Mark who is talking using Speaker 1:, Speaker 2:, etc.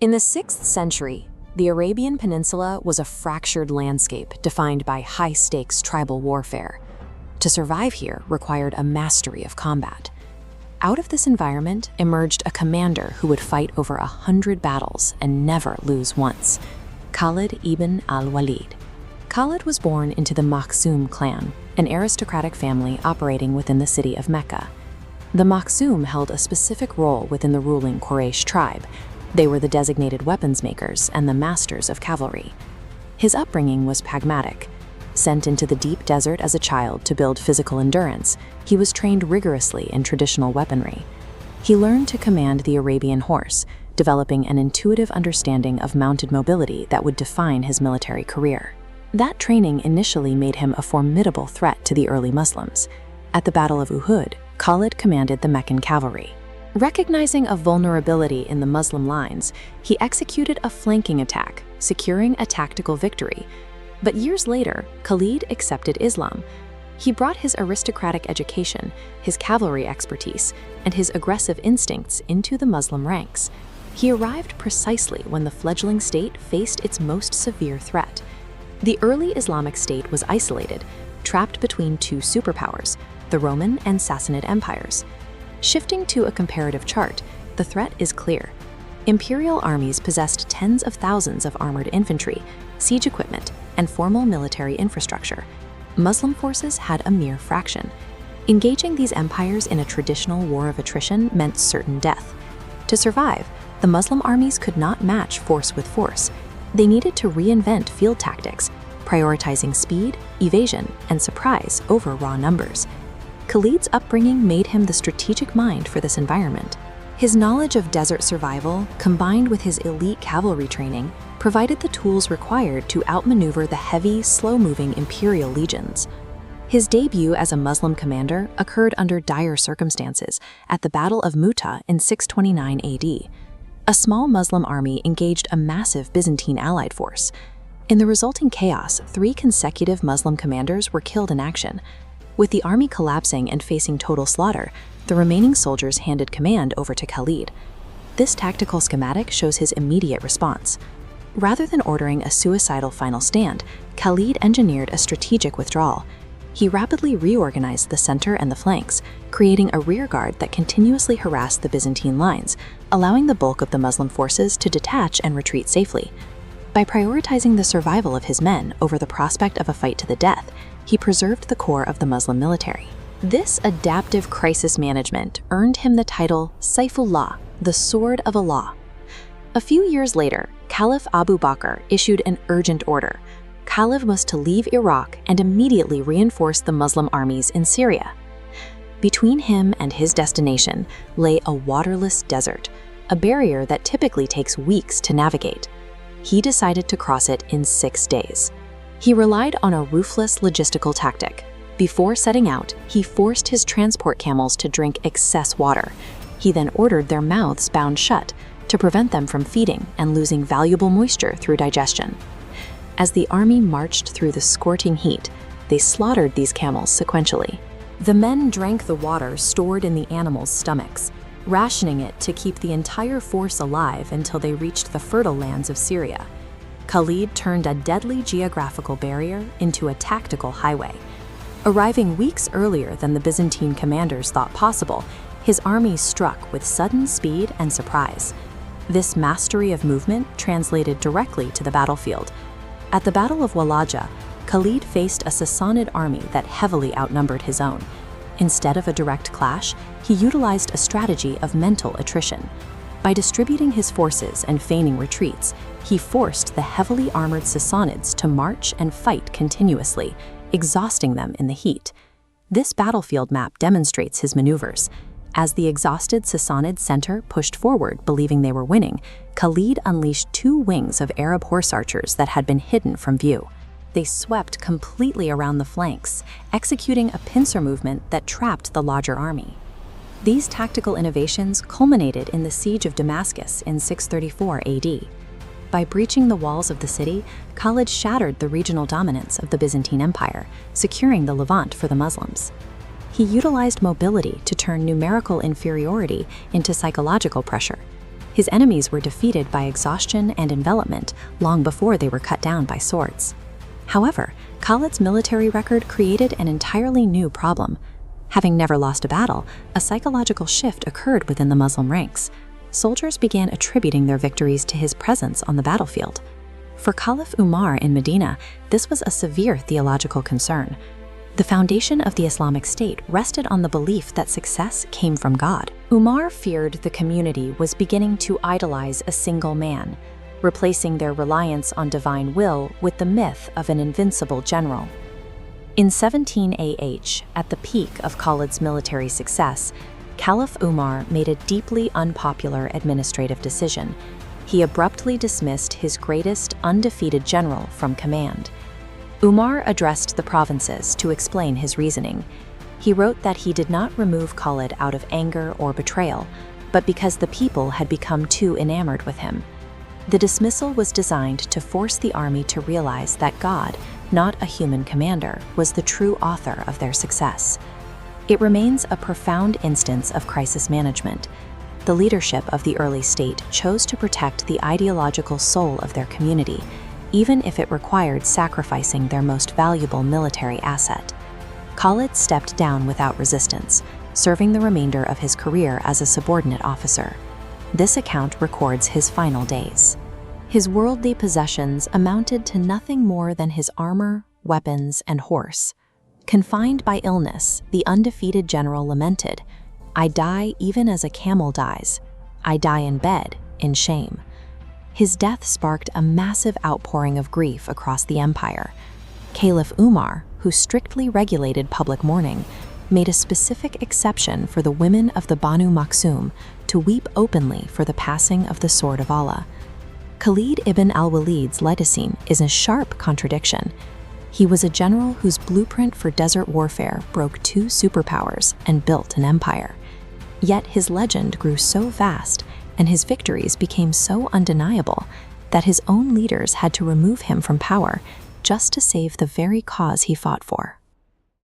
Speaker 1: In the 6th century, the Arabian Peninsula was a fractured landscape defined by high-stakes tribal warfare. To survive here required a mastery of combat. Out of this environment emerged a commander who would fight over 100 battles and never lose once: Khalid ibn al-Walid. Khalid was born into the Makhzum clan, an aristocratic family operating within the city of Mecca. The Makhzum held a specific role within the ruling Quraysh tribe. They were the designated weapons makers and the masters of cavalry. His upbringing was pragmatic. Sent into the deep desert as a child to build physical endurance, he was trained rigorously in traditional weaponry. He learned to command the Arabian horse, developing an intuitive understanding of mounted mobility that would define his military career. That training initially made him a formidable threat to the early Muslims. At the Battle of Uhud, Khalid commanded the Meccan cavalry. Recognizing a vulnerability in the Muslim lines, he executed a flanking attack, securing a tactical victory. But years later, Khalid accepted Islam. He brought his aristocratic education, his cavalry expertise, and his aggressive instincts into the Muslim ranks. He arrived precisely when the fledgling state faced its most severe threat. The early Islamic state was isolated, trapped between two superpowers, the Roman and Sassanid empires. Shifting to a comparative chart, the threat is clear. Imperial armies possessed tens of thousands of armored infantry, siege equipment, and formal military infrastructure. Muslim forces had a mere fraction. Engaging these empires in a traditional war of attrition meant certain death. To survive, the Muslim armies could not match force with force. They needed to reinvent field tactics, prioritizing speed, evasion, and surprise over raw numbers. Khalid's upbringing made him the strategic mind for this environment. His knowledge of desert survival, combined with his elite cavalry training, provided the tools required to outmaneuver the heavy, slow-moving imperial legions. His debut as a Muslim commander occurred under dire circumstances at the Battle of Mu'tah in 629 AD. A small Muslim army engaged a massive Byzantine allied force. In the resulting chaos, 3 consecutive Muslim commanders were killed in action. With the army collapsing and facing total slaughter, the remaining soldiers handed command over to Khalid. This tactical schematic shows his immediate response. Rather than ordering a suicidal final stand, Khalid engineered a strategic withdrawal. He rapidly reorganized the center and the flanks, creating a rearguard that continuously harassed the Byzantine lines, allowing the bulk of the Muslim forces to detach and retreat safely. By prioritizing the survival of his men over the prospect of a fight to the death, he preserved the core of the Muslim military. This adaptive crisis management earned him the title Saifullah, the Sword of Allah. A few years later, Caliph Abu Bakr issued an urgent order. Khalid was to leave Iraq and immediately reinforce the Muslim armies in Syria. Between him and his destination lay a waterless desert, a barrier that typically takes weeks to navigate. He decided to cross it in 6 days. He relied on a ruthless logistical tactic. Before setting out, he forced his transport camels to drink excess water. He then ordered their mouths bound shut to prevent them from feeding and losing valuable moisture through digestion. As the army marched through the scorching heat, they slaughtered these camels sequentially. The men drank the water stored in the animals' stomachs, rationing it to keep the entire force alive until they reached the fertile lands of Syria. Khalid turned a deadly geographical barrier into a tactical highway. Arriving weeks earlier than the Byzantine commanders thought possible, his army struck with sudden speed and surprise. This mastery of movement translated directly to the battlefield. At the Battle of Walaja, Khalid faced a Sassanid army that heavily outnumbered his own. Instead of a direct clash, he utilized a strategy of mental attrition. By distributing his forces and feigning retreats, he forced the heavily armored Sassanids to march and fight continuously, exhausting them in the heat. This battlefield map demonstrates his maneuvers. As the exhausted Sassanid center pushed forward, believing they were winning, Khalid unleashed 2 wings of Arab horse archers that had been hidden from view. They swept completely around the flanks, executing a pincer movement that trapped the larger army. These tactical innovations culminated in the siege of Damascus in 634 AD. By breaching the walls of the city, Khalid shattered the regional dominance of the Byzantine Empire, securing the Levant for the Muslims. He utilized mobility to turn numerical inferiority into psychological pressure. His enemies were defeated by exhaustion and envelopment long before they were cut down by swords. However, Khalid's military record created an entirely new problem. Having never lost a battle, a psychological shift occurred within the Muslim ranks. Soldiers began attributing their victories to his presence on the battlefield. For Caliph Umar in Medina, this was a severe theological concern. The foundation of the Islamic State rested on the belief that success came from God. Umar feared the community was beginning to idolize a single man, replacing their reliance on divine will with the myth of an invincible general. In 17 AH, at the peak of Khalid's military success, Caliph Umar made a deeply unpopular administrative decision. He abruptly dismissed his greatest undefeated general from command. Umar addressed the provinces to explain his reasoning. He wrote that he did not remove Khalid out of anger or betrayal, but because the people had become too enamored with him. The dismissal was designed to force the army to realize that God, not a human commander, was the true author of their success. It remains a profound instance of crisis management. The leadership of the early state chose to protect the ideological soul of their community, even if it required sacrificing their most valuable military asset. Khalid stepped down without resistance, serving the remainder of his career as a subordinate officer. This account records his final days. His worldly possessions amounted to nothing more than his armor, weapons, and horse. Confined by illness, the undefeated general lamented, "I die even as a camel dies. I die in bed, in shame." His death sparked a massive outpouring of grief across the empire. Caliph Umar, who strictly regulated public mourning, made a specific exception for the women of the Banu Makhzum to weep openly for the passing of the Sword of Allah. Khalid ibn al-Walid's legacy is a sharp contradiction. He was a general whose blueprint for desert warfare broke two superpowers and built an empire. Yet his legend grew so vast and his victories became so undeniable that his own leaders had to remove him from power just to save the very cause he fought for.